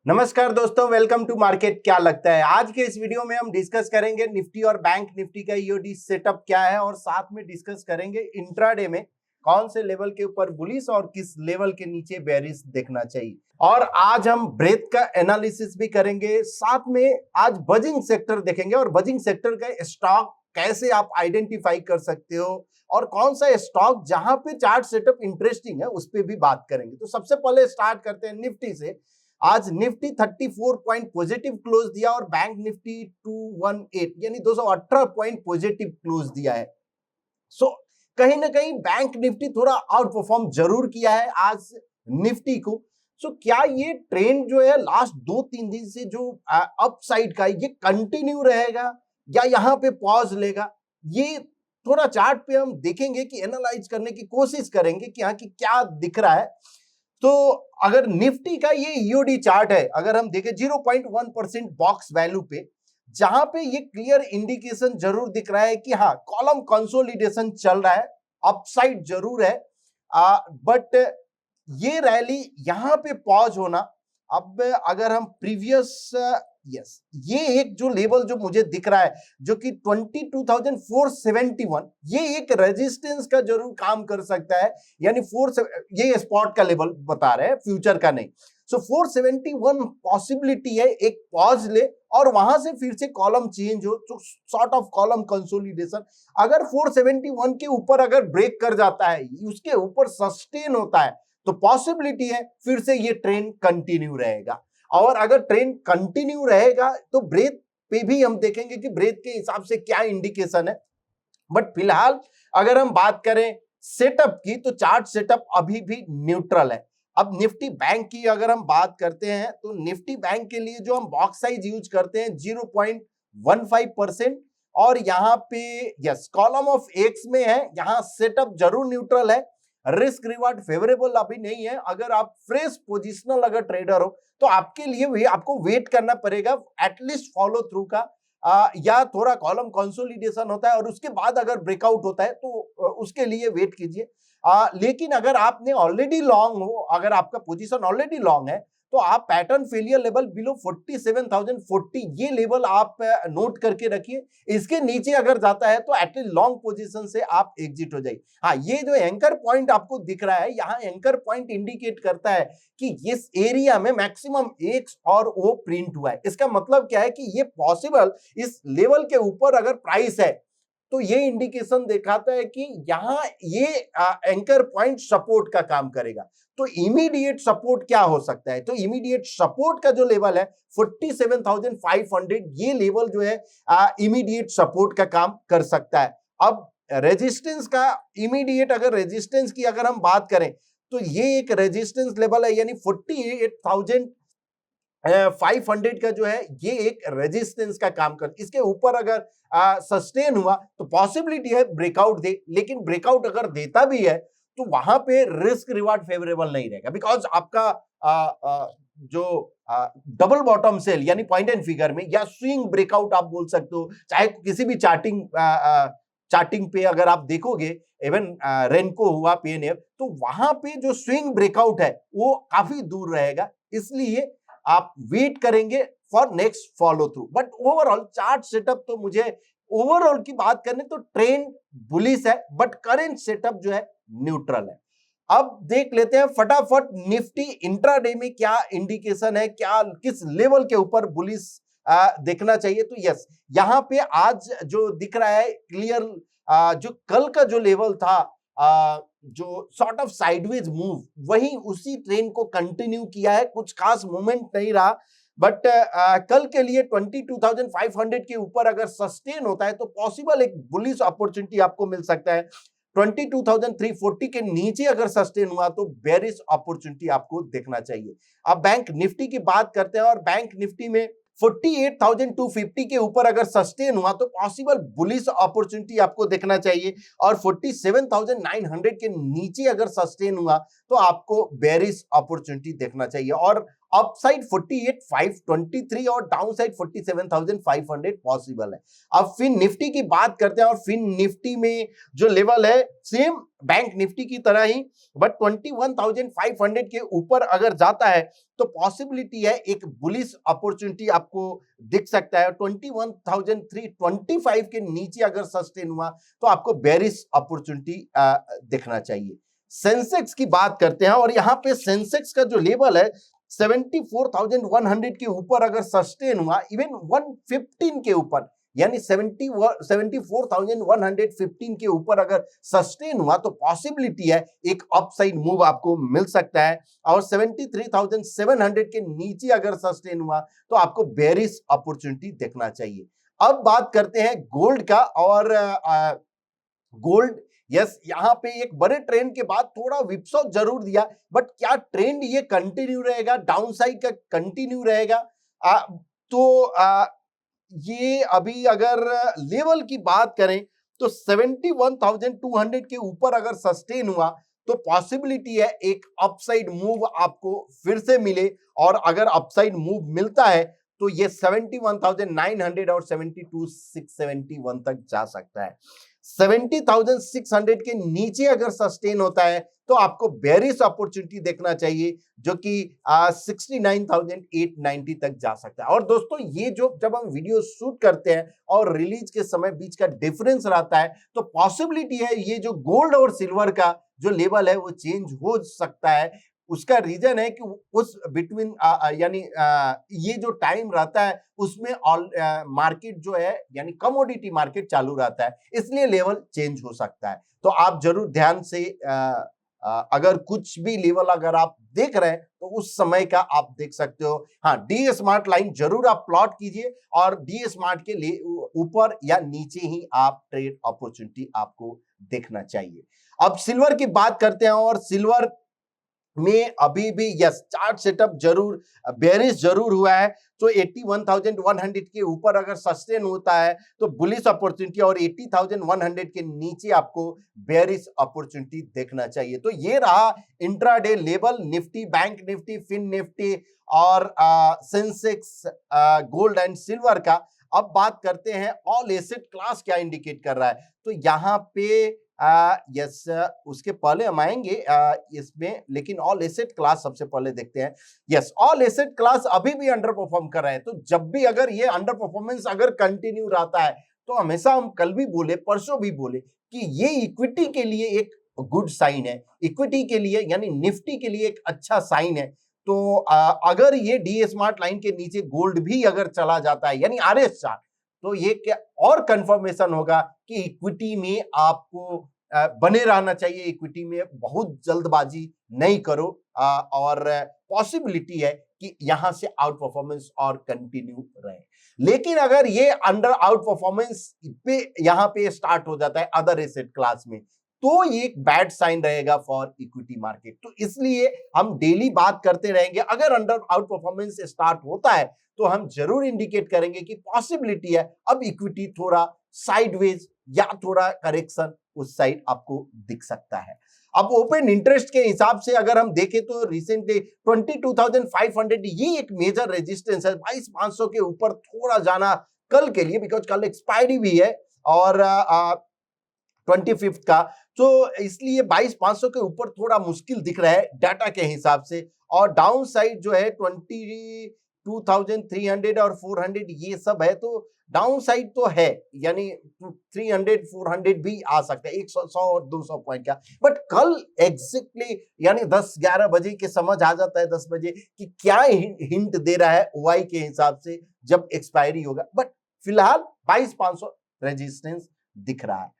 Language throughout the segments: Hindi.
नमस्कार दोस्तों, वेलकम टू मार्केट। क्या लगता है आज के इस वीडियो में हम डिस्कस करेंगे निफ्टी और बैंक निफ्टी का ईओडी सेटअप क्या है और साथ में डिस्कस करेंगे इंट्राडे में कौन से लेवल के ऊपर बुलिश और किस लेवल के नीचे बेरिश देखना चाहिए। और आज हम ब्रेथ का एनालिसिस भी करेंगे, साथ में आज बजिंग सेक्टर देखेंगे और बजिंग सेक्टर का स्टॉक कैसे आप आइडेंटिफाई कर सकते हो और कौन सा स्टॉक जहां पे चार्ट सेटअप इंटरेस्टिंग है उस पर भी बात करेंगे। तो सबसे पहले स्टार्ट करते हैं निफ्टी से। आज निफ्टी 34 पॉइंट पॉजिटिव क्लोज दिया और बैंक निफ्टी 218 यानी 218 पॉइंट पॉजिटिव क्लोज दिया है। सो कहीं ना कहीं बैंक निफ्टी थोड़ा आउट परफॉर्म जरूर किया है आज निफ्टी को। सो क्या ये ट्रेंड जो है लास्ट 2-3 दिन से जो अपसाइड का ये कंटिन्यू रहेगा या यहाँ पे पॉज लेगा, ये थोड़ा चार्ट पे हम देखेंगे कि एनालाइज करने की कोशिश करेंगे कि यहाँ की क्या दिख रहा है। तो अगर निफ्टी का ये ईओडी चार्ट है, अगर हम देखें 0.1% बॉक्स वैल्यू पे, जहां पे ये क्लियर इंडिकेशन जरूर दिख रहा है कि हाँ कॉलम कंसोलिडेशन चल रहा है, अपसाइड जरूर है, बट ये रैली यहां पे पॉज होना। अब अगर हम प्रीवियस ये एक जो लेवल जो मुझे दिख रहा है जो कि 22,471, ये एक रेजिस्टेंस का जरूर काम कर सकता है, यानी ये स्पॉट का लेवल बता रहे हैं, फ्यूचर का नहीं। सो 471 पॉसिबिलिटी है एक पॉज ले और वहां से फिर से कॉलम चेंज हो, तो सॉर्ट ऑफ कॉलम कंसोलिडेशन। अगर 471 के ऊपर अगर ब्रेक कर जाता है, उसके ऊपर सस्टेन होता है, तो पॉसिबिलिटी है फिर से ये ट्रेंड कंटिन्यू रहेगा। और अगर ट्रेंड कंटिन्यू रहेगा तो ब्रेथ पे भी हम देखेंगे कि ब्रेथ के हिसाब से क्या इंडिकेशन है। बट फिलहाल अगर हम बात करें सेटअप की, तो चार्ट सेटअप अभी भी न्यूट्रल है। अब निफ्टी बैंक की अगर हम बात करते हैं तो निफ्टी बैंक के लिए जो हम बॉक्स साइज यूज करते हैं 0.15%, और यहाँ पे यस कॉलम ऑफ एक्स में है, यहाँ सेटअप जरूर न्यूट्रल है, रिस्क रिवार्ड फेवरेबल अभी नहीं है। अगर आप फ्रेश पोजिशनल अगर ट्रेडर हो तो आपके लिए आपको वेट करना पड़ेगा एटलीस्ट फॉलो थ्रू का, या थोड़ा कॉलम कंसोलिडेशन होता है और उसके बाद अगर ब्रेकआउट होता है तो उसके लिए वेट कीजिए। लेकिन अगर आपने ऑलरेडी लॉन्ग हो, अगर आपका पोजीशन ऑलरेडी लॉन्ग है, तो आप पैटर्न फेलियर लेवल बिलो 47,040 ये लेवल आप नोट करके रखिए। इसके नीचे अगर जाता है तो एटलीस्ट लॉन्ग पोजीशन से आप एग्जिट हो जाइए। हाँ, ये जो एंकर पॉइंट आपको दिख रहा है, यहाँ एंकर पॉइंट इंडिकेट करता है कि इस एरिया में मैक्सिमम एक्स और ओ प्रिंट हुआ है। इसका मतलब क्या है कि ये पॉसिबल इस लेवल के ऊपर अगर प्राइस है तो ये इंडिकेशन दिखाता है कि यहाँ ये एंकर पॉइंट सपोर्ट का काम करेगा। तो इमीडिएट सपोर्ट क्या हो सकता है, तो इमीडिएट सपोर्ट का जो लेवल है 47,500, ये लेवल जो है इमीडिएट सपोर्ट का काम कर सकता है। अब रेजिस्टेंस का इमीडिएट अगर रेजिस्टेंस की अगर हम बात करें तो ये एक रेजिस्टेंस लेवल है, यानी 48,500 का जो है ये एक रेजिस्टेंस का काम कर, इसके ऊपर अगर सस्टेन हुआ तो पॉसिबिलिटी है ब्रेकआउट दे। लेकिन ब्रेकआउट अगर देता भी है तो वहां पे रिस्क रिवार्ड फेवरेबल नहीं रहेगा, बिकॉज आपका जो डबल बॉटम सेल यानी पॉइंट एंड फिगर में या स्विंग ब्रेकआउट आप बोल सकते हो, चाहे किसी भी चार्टिंग पे अगर आप देखोगे, इवन रेनको हुआ, पीएनएफ, तो वहां पे जो स्विंग ब्रेकआउट है वो काफी दूर रहेगा। इसलिए आप वेट करेंगे for next follow through. But overall chart setup तो मुझे ओवरऑल की बात करने तो ट्रेंड बुलिश है, बट करंट सेटअप जो है न्यूट्रल है। अब देख लेते हैं फटाफट निफ्टी इंट्राडे में क्या इंडिकेशन है, क्या किस लेवल के ऊपर बुलिश देखना चाहिए। तो यस, यहाँ पे आज जो दिख रहा है क्लियर, जो कल का जो लेवल था, जो सॉर्ट ऑफ साइडवेज मूव, वही उसी ट्रेंड को कंटिन्यू किया है, कुछ खास मूवमेंट नहीं रहा। बट कल के लिए 22,500 के ऊपर अगर सस्टेन होता है तो पॉसिबल एक बुलिश अपॉर्चुनिटी आपको मिल सकता है। 22,340 के नीचे अगर सस्टेन हुआ तो बेरिश अपॉर्चुनिटी आपको देखना चाहिए। अब बैंक निफ्टी की बात करते हैं और बैंक निफ्टी में 48,250 के ऊपर अगर सस्टेन हुआ तो पॉसिबल बुलिश अपॉर्चुनिटी आपको देखना चाहिए, और 47,900 के नीचे अगर सस्टेन हुआ तो आपको बेरिश अपॉर्चुनिटी देखना चाहिए। और अपसाइड 48,523 और डाउनसाइड 47,500 पॉसिबल है। अब फिन निफ्टी की बात करते हैं और फिन निफ्टी में जो लेवल है सेम बैंक निफ्टी की तरह ही, बट 21,500 के ऊपर अगर जाता है तो पॉसिबिलिटी है एक बुलिश अपॉर्चुनिटी आपको दिख सकता है। 21,325 के नीचे अगर सस्टेन हुआ तो आपको बेरिश अपॉर्चुनिटी दिखना चाहिए। सेंसेक्स की बात करते हैं और यहां पे सेंसेक्स का जो लेवल है 74,100 के ऊपर अगर सस्टेन हुआ, इवन 115 के ऊपर यानी 74,115 के ऊपर अगर सस्टेन हुआ तो पॉसिबिलिटी है एक अपसाइड मूव आपको मिल सकता है। और 73,700 के नीचे अगर सस्टेन हुआ तो आपको बेरिश अपॉर्चुनिटी देखना चाहिए। अब बात करते हैं गोल्ड का और गोल्ड यस यहाँ पे एक बड़े ट्रेंड के बाद थोड़ा विपसॉ जरूर दिया, बट क्या ट्रेंड ये कंटिन्यू रहेगा, डाउनसाइड का कंटिन्यू रहेगा? ये अभी अगर लेवल की बात करें तो 71,200 के ऊपर अगर सस्टेन हुआ तो पॉसिबिलिटी है एक अपसाइड मूव आपको फिर से मिले, और अगर अपसाइड मूव मिलता है तो ये 71,900 और 72,671 तक जा सकता है। 70,600 के नीचे अगर सस्टेन होता है तो आपको बेरिश अपॉर्चुनिटी देखना चाहिए जो कि 69,890 तक जा सकता है। और दोस्तों ये जो जब हम वीडियो शूट करते हैं और रिलीज के समय बीच का डिफरेंस रहता है तो पॉसिबिलिटी है ये जो गोल्ड और सिल्वर का जो लेवल है वो चेंज हो सकता है। उसका रीजन है कि उस बिटवीन यानी ये जो टाइम रहता है उसमें मार्केट जो है यानी कमोडिटी मार्केट चालू रहता है, इसलिए लेवल चेंज हो सकता है। तो आप जरूर ध्यान से अगर कुछ भी लेवल अगर आप देख रहे हैं तो उस समय का आप देख सकते हो। हाँ, डी स्मार्ट लाइन जरूर आप प्लॉट कीजिए और डी स्मार्ट के ऊपर या नीचे ही आप ट्रेड अपॉर्चुनिटी आपको देखना चाहिए। अब सिल्वर की बात करते हैं और सिल्वर में अभी भी यस चार्ट सेटअप जरूर बेरिश जरूर हुआ है। तो 81,100 के ऊपर अगर सस्टेन होता है तो बुलिश अपॉर्चुनिटी, और 80,100 के नीचे आपको बेरिश अपॉर्चुनिटी देखना चाहिए। तो ये रहा intraday level Nifty, bank Nifty, fin Nifty और सेंसेक्स, गोल्ड एंड सिल्वर का। अब बात करते हैं ऑल एसेट क्लास क्या इंडिकेट कर रहा है। तो यहाँ पे यस उसके पहले हम आएंगे इसमें, लेकिन ऑल एसेट क्लास सबसे पहले देखते हैं। यस ऑल एसेट क्लास अभी भी अंडर परफॉर्म कर रहा है। तो जब भी अगर ये अंडर परफॉर्मेंस अगर कंटिन्यू रहता है तो हमेशा हम कल भी बोले, परसों भी बोले कि ये इक्विटी के लिए एक गुड साइन है, इक्विटी के लिए यानी निफ्टी के लिए एक अच्छा साइन है। तो अगर ये डी स्मार्ट लाइन के नीचे गोल्ड भी अगर चला जाता है यानी आरएस चार्ट, तो ये क्या और कंफर्मेशन होगा कि इक्विटी में आपको बने रहना चाहिए, इक्विटी में बहुत जल्दबाजी नहीं करो, और पॉसिबिलिटी है कि यहां से आउट परफॉर्मेंस और कंटिन्यू रहे। लेकिन अगर ये अंडर आउट परफॉर्मेंस पे यहां पे स्टार्ट हो जाता है अदर एसेट क्लास में तो ये एक बैड साइन रहेगा फॉर इक्विटी मार्केट। तो इसलिए हम डेली बात करते रहेंगे, अगर अंडर आउट परफॉर्मेंस स्टार्ट होता है तो हम जरूर इंडिकेट करेंगे कि पॉसिबिलिटी है अब इक्विटी थोड़ा साइडवेज या थोड़ा करेक्शन उस साइड आपको दिख सकता है। अब ओपन इंटरेस्ट के हिसाब से अगर हम देखें तो रिसेंटली 22,500 ये एक मेजर रेजिस्टेंस है। 22,500 के ऊपर थोड़ा जाना कल के लिए, बिकॉज कल एक्सपायरी भी है और 25 का, तो इसलिए 22,500 के ऊपर थोड़ा मुश्किल दिख रहा है डाटा के हिसाब से। और डाउन साइड जो है 22,300 और 400 ये सब है, तो डाउन साइड तो है यानी 300 400 भी आ सकता है, 100 और 200 पॉइंट का। बट कल एग्जैक्टली यानी 10-11 बजे के समझ आ जाता है 10 बजे कि क्या हिंट दे रहा है ओआई के हिसाब से जब एक्सपायरी होगा। बट फिलहाल 22,500 रेजिस्टेंस दिख रहा है।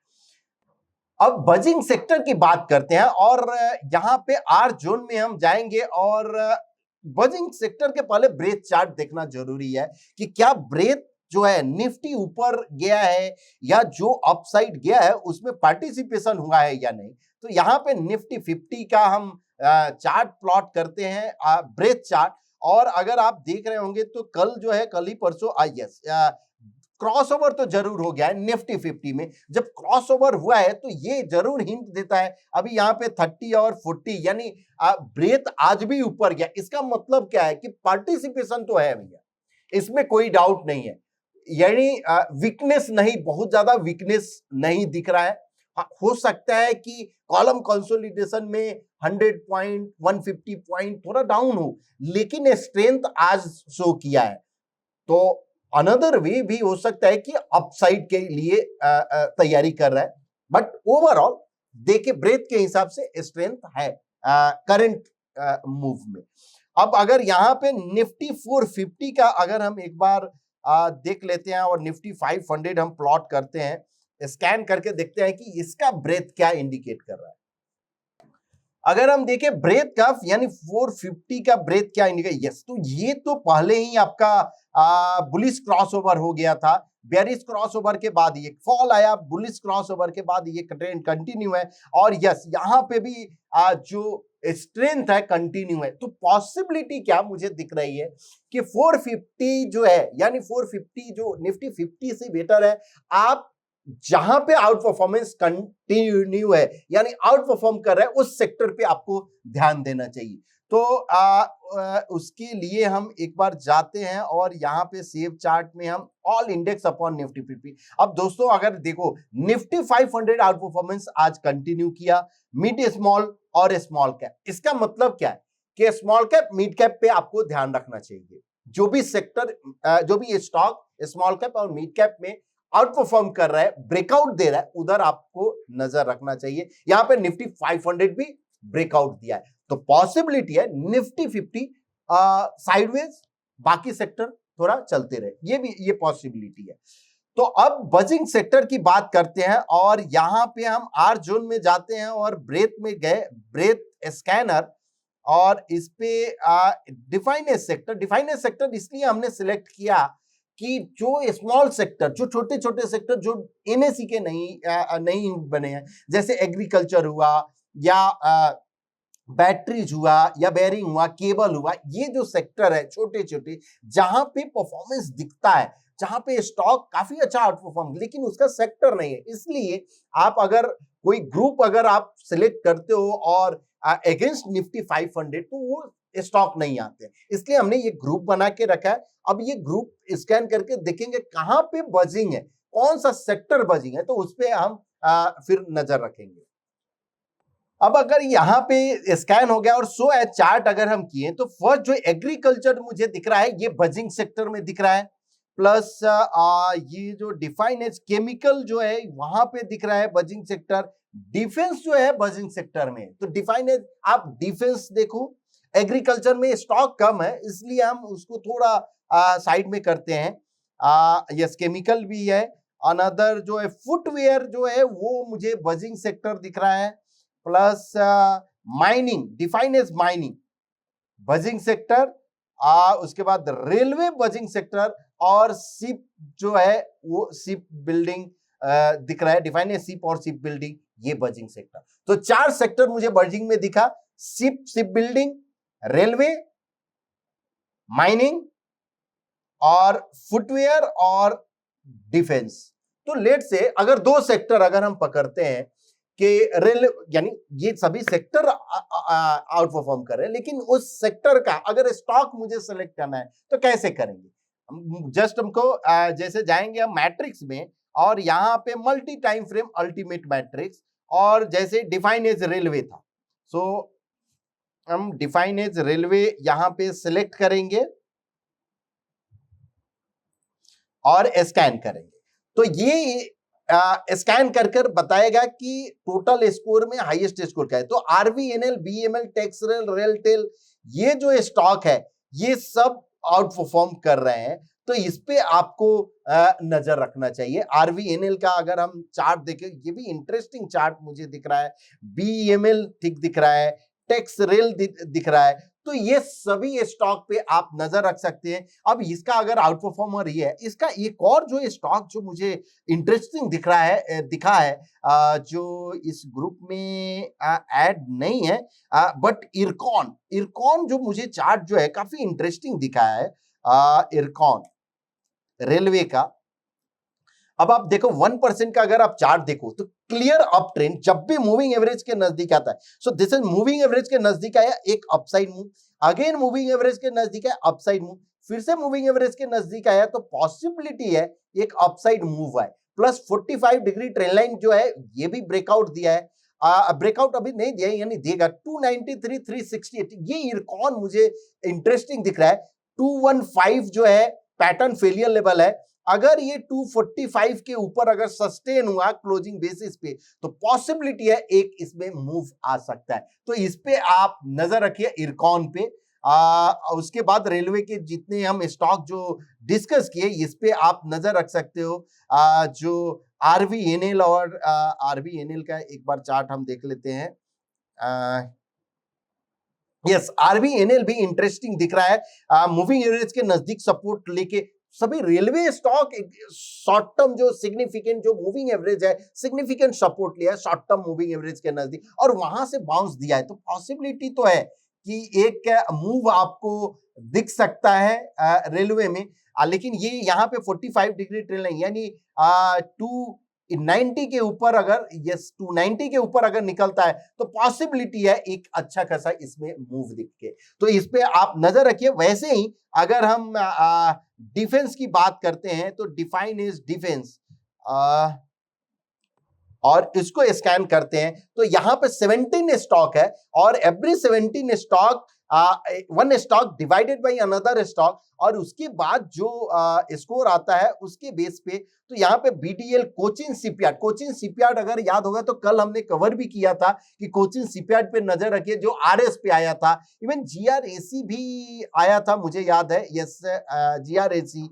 अब बजिंग सेक्टर की बात करते हैं और यहां पे आर जोन में हम जाएंगे और बजिंग सेक्टर के पहले ब्रेथ चार्ट देखना जरूरी है कि क्या ब्रेथ जो है निफ्टी ऊपर गया है या जो अपसाइड गया है उसमें पार्टिसिपेशन हुआ है या नहीं। तो यहाँ पे निफ्टी 50 का हम चार्ट प्लॉट करते हैं, ब्रेथ चार्ट। और अगर आप देख रहे होंगे तो कल जो है, कल ही परसों यस क्रॉसओवर तो जरूर हो गया है निफ्टी 50 में। जब क्रॉसओवर हुआ है तो ये जरूर हिंट देता है, अभी यहाँ पे 30 और 40 यानी ब्रेथ आज भी ऊपर गया, इसका मतलब क्या है कि पार्टिसिपेशन तो है भैया, इसमें कोई डाउट नहीं है। यानी वीकनेस नहीं, बहुत ज्यादा वीकनेस नहीं दिख रहा है। हो सकता है कि कॉलम कंसोलिडेशन में 100 पॉइंट 150 पॉइंट थोड़ा डाउन हो, लेकिन स्ट्रेंथ आज शो किया है। तो अनदर वे भी हो सकता है कि अपसाइड के लिए तैयारी कर रहा है, बट ओवरऑल देखिए ब्रेथ के हिसाब से स्ट्रेंथ है करंट मूव में। अब अगर यहां पे निफ्टी 450 का अगर हम एक बार देख लेते हैं और निफ्टी 500 हम प्लॉट करते हैं, स्कैन करके देखते हैं कि इसका ब्रेथ क्या इंडिकेट कर रहा है। अगर हम देखें ब्रेथ का यानी 450 का ब्रेथ क्या इंडिकेट, यस, तो ये तो पहले ही आपका बुलिश क्रॉसओवर हो गया था, बेरिश क्रॉसओवर के बाद ये फॉल आया, बुलिश क्रॉसओवर के बाद ये ट्रेंड कंटिन्यू है, और यस यहाँ पे भी जो स्ट्रेंथ है कंटिन्यू है। तो पॉसिबिलिटी क्या मुझे दिख रही है कि 450 जो है यानी 450 जो निफ्टी 50 से बेटर है, आप जहां पे आउट परफॉर्मेंस कंटिन्यू है यानी आउट परफॉर्म कर रहा है उस सेक्टर पे आपको ध्यान देना चाहिए। तो उसके लिए हम एक बार जाते हैं और यहाँ पे सेव चार्ट में हम ऑल इंडेक्स अपॉन निफ्टी 50। अब दोस्तों अगर देखो निफ्टी 500 आउट परफॉर्मेंस आज कंटिन्यू किया, मिड स्मॉल और स्मॉल कैप, इसका मतलब क्या है कि स्मॉल कैप मिड कैप पे आपको ध्यान रखना चाहिए। जो भी सेक्टर जो भी स्टॉक स्मॉल कैप और मिड कैप में आउट परफॉर्म कर रहा है, ब्रेकआउट दे रहा है, उधर आपको नजर रखना चाहिए। यहां पे निफ्टी 500 भी ब्रेकआउट दिया है, तो पॉसिबिलिटी है निफ्टी 50 साइडवेज, बाकी सेक्टर थोड़ा चलते रहे, ये पॉसिबिलिटी है। तो अब बजिंग सेक्टर की बात करते हैं और यहां पे हम आर जोन में जाते हैं और ब्रेथ में गए, ब्रेथ स्कैनर, और इस पे डिफाइनेज सेक्टर इसलिए हमने सिलेक्ट किया कि जो स्मॉल सेक्टर, जो छोटे छोटे सेक्टर जो एनएसई के नहीं बने हैं, जैसे एग्रीकल्चर हुआ या बैटरीज हुआ या बेयरिंग हुआ, केबल हुआ, ये जो सेक्टर है छोटे छोटे जहां पे परफॉर्मेंस दिखता है, जहां पे स्टॉक काफी अच्छा आउट परफॉर्म, लेकिन उसका सेक्टर नहीं है। इसलिए आप अगर कोई ग्रुप अगर आप सिलेक्ट करते हो और अगेंस्ट निफ्टी 500 तो वो स्टॉक नहीं आते, इसलिए हमने ये ग्रुप बना के रखा है। अब ये ग्रुप स्कैन करके देखेंगे कहां पे बजिंग है, कौन सा सेक्टर बजिंग है, तो उस पे हम फिर नजर रखेंगे। अब अगर यहाँ पे स्कैन हो गया और सो एज चार्ट अगर हम किए तो फर्स्ट जो एग्रीकल्चर मुझे दिख रहा है ये बजिंग सेक्टर में दिख रहा है, प्लस ये जो डिफाइन एज केमिकल जो है वहां पे दिख रहा है बजिंग सेक्टर, डिफेंस जो है बजिंग सेक्टर में, तो डिफाइन एज आप डिफेंस देखो। एग्रीकल्चर में स्टॉक कम है इसलिए हम उसको थोड़ा साइड में करते हैं। यस केमिकल भी है। अनदर जो है फुटवेयर जो है वो मुझे बजिंग सेक्टर दिख रहा है, plus mining, define as mining buzzing sector, उसके बाद रेलवे बजिंग सेक्टर, और शिप जो है वो शिप बिल्डिंग दिख रहा है, डिफाइन एज शिप और शिप बिल्डिंग, ये बजिंग सेक्टर। तो 4 सेक्टर मुझे बजिंग में दिखा, शिप बिल्डिंग, रेलवे, माइनिंग और फुटवेयर और डिफेंस। तो लेट से अगर 2 सेक्टर अगर हम पकड़ते हैं कि रेल यानी ये सभी सेक्टर आउट परफॉर्म कर रहे हैं, लेकिन उस सेक्टर का अगर स्टॉक मुझे सेलेक्ट करना है तो कैसे करेंगे? जस्ट हमको जैसे जाएंगे हम मैट्रिक्स में और यहाँ पे multi time frame ultimate matrix, और जैसे डिफाइन एज रेलवे था, सो हम डिफाइन एज रेलवे यहां पे सिलेक्ट करेंगे और स्कैन करेंगे। तो ये स्कैन कर कर बताएगा कि टोटल स्कोर में हाईएस्ट स्कोर क्या है। तो आरवीएनएल, बीएमएल, टेक्सरेल, रेलटेल, ये जो स्टॉक है ये सब आउट परफॉर्म कर रहे हैं, तो इस पे आपको नजर रखना चाहिए। आरवीएनएल का अगर हम चार्ट देखें, ये भी इंटरेस्टिंग चार्ट मुझे दिख रहा है, बीएमएल ठीक दिख रहा है, टेक्स रेल दिख रहा है, तो ये सभी स्टॉक पे आप नजर रख सकते हैं। अब इसका अगर आउट परफॉर्मर ये है, इसका एक और जो स्टॉक जो मुझे इंटरेस्टिंग दिखा है जो इस ग्रुप में ऐड नहीं है, बट इरकॉन जो मुझे चार्ट जो है काफी इंटरेस्टिंग दिखा है, इरकॉन रेलवे का, अब आप देखो 1% का अगर आप चार्ट देखो तो क्लियर अप ट्रेंड जब भी मूविंग एवरेज के नजदीक आता है, so this is moving average के नजदीक आया एक upside move, again moving average के नजदीक है अपसाइड मूव, फिर से मूविंग एवरेज के नजदीक आया तो पॉसिबिलिटी है एक अपसाइड मूव आए, प्लस 45 डिग्री ट्रेंड लाइन जो है ये भी ब्रेकआउट दिया है, ब्रेकआउट अभी नहीं दिया यानी देगा 293 368, ये इरकॉन मुझे इंटरेस्टिंग दिख रहा है। 215 जो है पैटर्न फेलियर लेवल है, अगर ये 245 के ऊपर अगर सस्टेन हुआ क्लोजिंग बेसिस पे तो पॉसिबिलिटी है एक इसमें मूव आ सकता है, तो इस पे आप नजर रखिए इरकॉन पे। उसके बाद रेलवे के जितने हम स्टॉक जो डिस्कस किए इस पे आप नजर रख सकते हो। जो आरवीएनएल और आरवीएनएल का एक बार चार्ट हम देख लेते हैं। यस, आरवीएनएल भी इंटरेस्टिंग दिख रहा है, मूविंग एवरेज के नजदीक सपोर्ट लेके सभी रेलवे स्टॉक शॉर्ट टर्म जो सिग्निफिकेंट जो मूविंग एवरेज है सिग्निफिकेंट सपोर्ट लिया है शॉर्ट टर्म मूविंग एवरेज के नजदीक और वहां से बाउंस दिया है, तो पॉसिबिलिटी तो है कि एक मूव आपको दिख सकता है रेलवे में। लेकिन ये यहाँ पे 45 डिग्री ट्रेंड लाइन यानी 290 के ऊपर अगर 290 के ऊपर अगर निकलता है तो पॉसिबिलिटी है एक अच्छा खासा इसमें मूव दिख के, तो इस पे आप नजर रखिए। वैसे ही अगर हम डिफेंस की बात करते हैं तो डिफाइन इज डिफेंस और इसको स्कैन करते हैं तो यहाँ पे 17 स्टॉक है और every 17 stock one stock divided by another stock और उसके बाद जो स्कोर आता है उसके बेस पे, तो यहाँ पे बीडीएल कोचिन शिपयार्ड अगर याद होगा तो कल हमने कवर भी किया था कि कोचिन शिपयार्ड पे नजर रखिए जो आरएस पे आया था, इवन जीआरएसी भी आया था मुझे याद है, यस जीआरएसी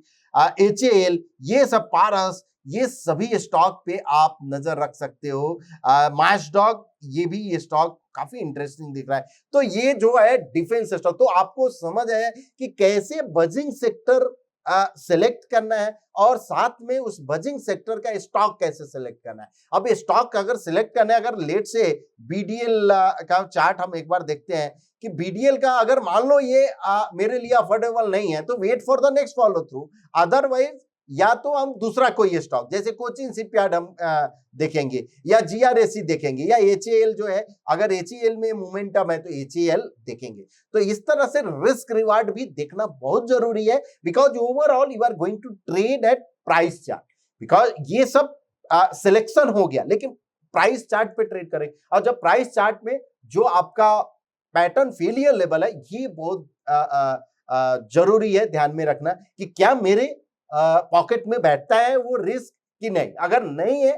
एचएएल ये सब पारस ये सभी स्टॉक पे आप नजर रख सकते हो। मैचडॉग ये भी ये स्टॉक काफी इंटरेस्टिंग दिख रहा है, तो ये जो है डिफेंस स्टॉक, तो आपको समझ आया कि कैसे बजिंग सेक्टर सिलेक्ट करना है और साथ में उस बजिंग सेक्टर का स्टॉक कैसे सिलेक्ट करना है। अब स्टॉक अगर सिलेक्ट करना है, अगर लेट से बीडीएल का चार्ट हम एक बार देखते हैं कि बीडीएल का अगर मान लो ये मेरे लिए अफोर्डेबल नहीं है तो wait for the next follow through, otherwise या तो हम दूसरा कोई स्टॉक जैसे कोचिन शिपयार्ड हम देखेंगे या जीआरएसी देखेंगे या एचएएल जो है, अगर एचएएल में मोमेंटम है तो एचएएल देखेंगे। तो इस तरह से रिस्क रिवार्ड भी देखना बहुत जरूरी है because overall you are going to trade at price chart, because ये सब सिलेक्शन हो गया लेकिन प्राइस चार्ट पे ट्रेड करें और जब प्राइस चार्ट में जो आपका पैटर्न फेलियर लेवल है ये बहुत जरूरी है ध्यान में रखना कि क्या मेरे पॉकेट में बैठता है वो रिस्क कि नहीं, अगर नहीं है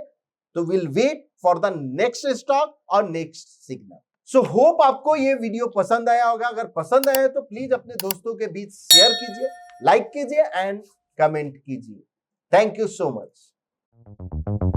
तो will wait for the next stock और नेक्स्ट सिग्नल। सो होप आपको ये वीडियो पसंद आया होगा, अगर पसंद आया तो प्लीज अपने दोस्तों के बीच शेयर कीजिए, लाइक कीजिए एंड कमेंट कीजिए। Thank you so much.